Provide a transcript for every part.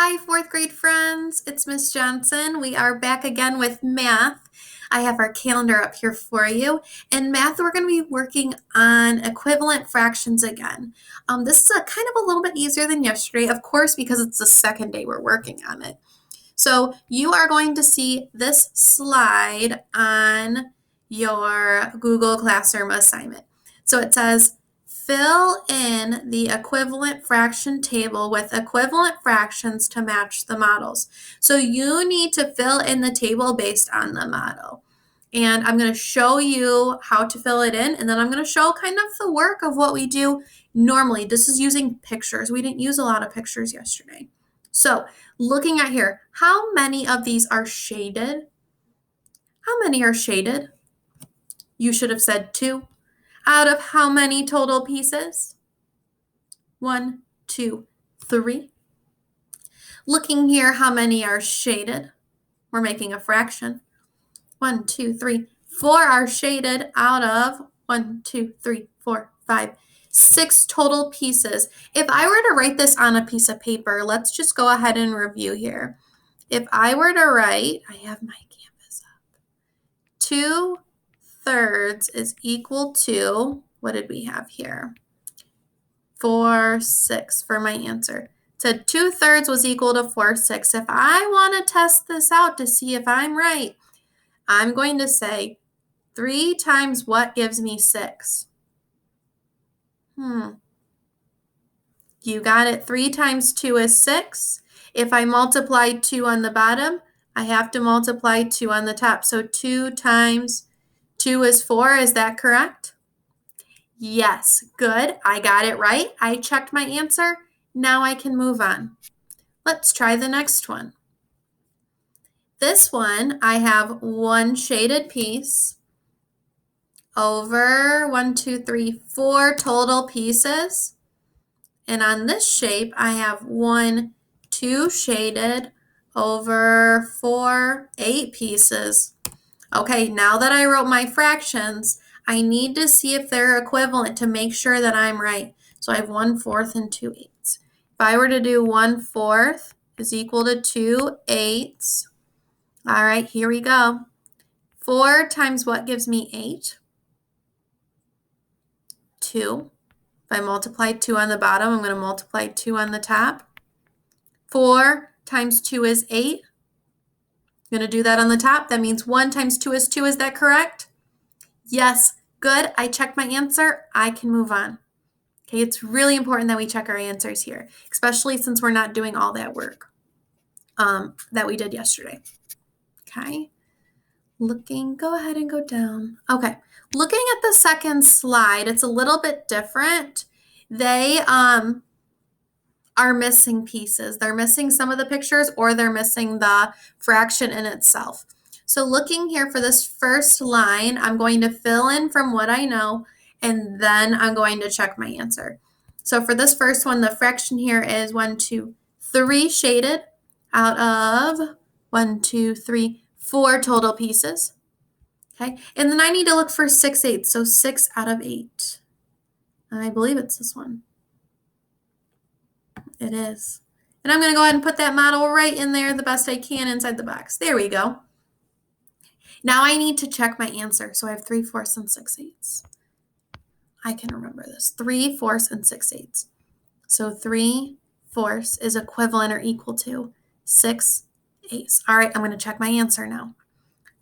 Hi, fourth grade friends. It's Miss Johnson. We are back again with math. I have our calendar up here for you. In math, we're going to be working on equivalent fractions again. This is kind of a little bit easier than yesterday, of course, because it's the second day we're working on it. So you are going to see this slide on your Google Classroom assignment. So it says, fill in the equivalent fraction table with equivalent fractions to match the models. So you need to fill in the table based on the model. And I'm going to show you how to fill it in, and then I'm going to show kind of the work of what we do normally. This is using pictures. We didn't use a lot of pictures yesterday. So looking at here, how many of these are shaded? How many are shaded? You should have said 2. Out of how many total pieces? 1, 2, 3. Looking here, how many are shaded? We're making a fraction. 1, 2, 3, 4 are shaded out of 1, 2, 3, 4, 5, 6 total pieces. If I were to write this on a piece of paper, let's just go ahead and review here. If I were to write, I have my canvas up, 2/3 is equal to, what did we have here? 4/6 for my answer. It said 2/3 was equal to 4/6. If I want to test this out to see if I'm right, I'm going to say 3 times what gives me 6? You got it. 3 times 2 is 6. If I multiply 2 on the bottom, I have to multiply 2 on the top. So 2 times 2 is 4. Is that correct? Yes. Good. I got it right. I checked my answer. Now I can move on. Let's try the next one. This one, I have one shaded piece over 1, 2, 3, 4 total pieces. And on this shape, I have 1, 2 shaded over 4, 8 pieces. Okay, now that I wrote my fractions, I need to see if they're equivalent to make sure that I'm right. So I have 1/4 and 2/8. If I were to do 1/4 is equal to 2/8. All right, here we go. 4 times what gives me 8? 2. If I multiply 2 on the bottom, I'm going to multiply 2 on the top. 4 times 2 is 8. I'm going to do that on the top. That means 1 times 2 is 2. Is that correct? Yes. Good. I checked my answer. I can move on. Okay, it's really important that we check our answers here, especially since we're not doing all that work that we did yesterday. Okay. Go ahead and go down. Okay. Looking at the second slide, it's a little bit different. They are missing pieces. They're missing some of the pictures, or they're missing the fraction in itself. So looking here for this first line, I'm going to fill in from what I know, and then I'm going to check my answer. So for this first one, the fraction here is 1, 2, 3 shaded out of 1, 2, 3, 4 total pieces. Okay, and then I need to look for 6/8, so 6 out of 8. I believe it's this one. It is. And I'm going to go ahead and put that model right in there the best I can inside the box. There we go. Now I need to check my answer. So I have 3/4 and 6/8. I can remember this. 3/4 and 6/8. So 3/4 is equivalent or equal to 6/8. All right, I'm going to check my answer now.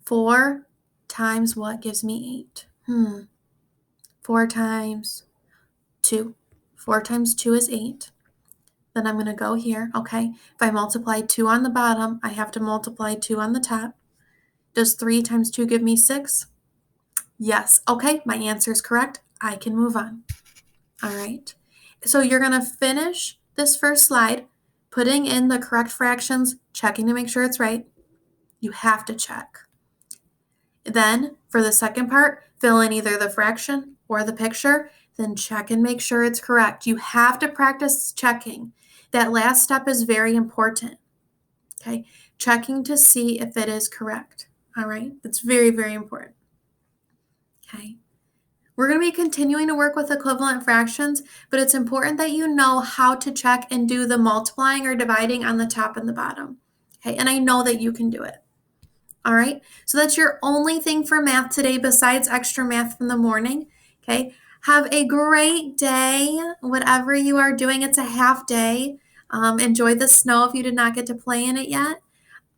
4 times what gives me 8? 4 times 2. 4 times 2 is 8. Then I'm going to go here, okay? If I multiply 2 on the bottom, I have to multiply 2 on the top. Does 3 times 2 give me 6? Yes. Okay, my answer is correct. I can move on. All right. So you're going to finish this first slide, putting in the correct fractions, checking to make sure it's right. You have to check. Then for the second part, fill in either the fraction or the picture, then check and make sure it's correct. You have to practice checking. That last step is very important. Okay, checking to see if it is correct. All right, that's very, very important. Okay, We're going to be continuing to work with equivalent fractions, but it's important that you know how to check and do the multiplying or dividing on the top and the bottom. Okay, and I know that you can do it. All right, so that's your only thing for math today besides extra math from the morning. Okay, have a great day, whatever you are doing. It's a half day. Enjoy the snow if you did not get to play in it yet.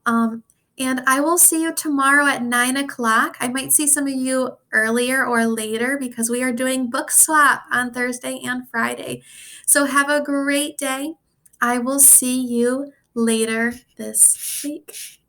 Um, and I will see you tomorrow at 9 o'clock. I might see some of you earlier or later because we are doing book swap on Thursday and Friday. So have a great day. I will see you later this week.